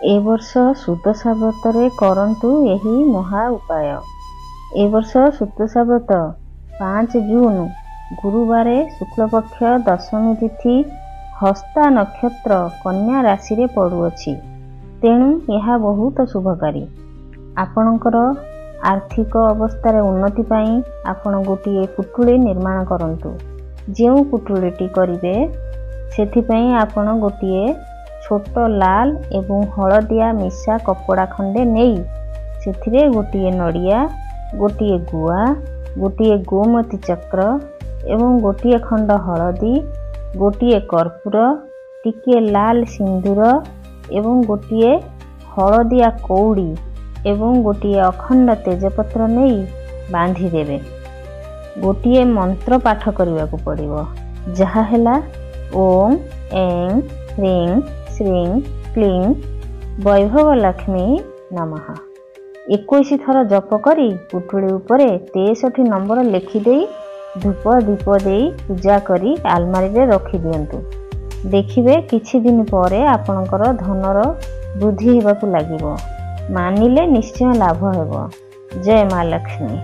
ए वर्ष सुदशा व्रतरे करंतु यही महा उपाय। ए वर्ष सुदशा व्रत 5 जून गुरुवार शुक्लपक्ष दशमी तिथि हस्ता नक्षत्र कन्या राशि रे पड़ुअछि। तेणु यह बहुत शुभकारी। आपणकर आर्थिक अवस्था उन्नति पाई आपण गोटे पुटुली निर्माण करंतु। जो पुटुलीटी करिवे सेथिपाई आपण गोटे छोट लाल एवं हलदिया मिशा कपड़ा खंडे नहीं से गोटे नड़िया गोटे गुआ गोटे गोमती चक्र एवं गोटे खंड हलदी गोटे कर्पूर टिके लाल सिंदूर एवं गोटे हलदिया कौड़ी एवं गोटे अखंड तेजपत्र नहीं बांधी देवे। गोटे मंत्र पाठ करने को पड़िबो जहा हैला ओम ऐं ह्रीं श्रीं क्लीं वैभव लक्ष्मी नमः। 21 थर जप करी पुटुली उपरे 63 नंबर लिखिदे धूप दीप दे पूजा करी आलमारी रे रखी दियंतु। देखिबे किछि दिन परे आपणकर धनर वृद्धि हेबाकु लागिबो। मानिले निश्चय लाभ हेबो। जय माँ लक्ष्मी।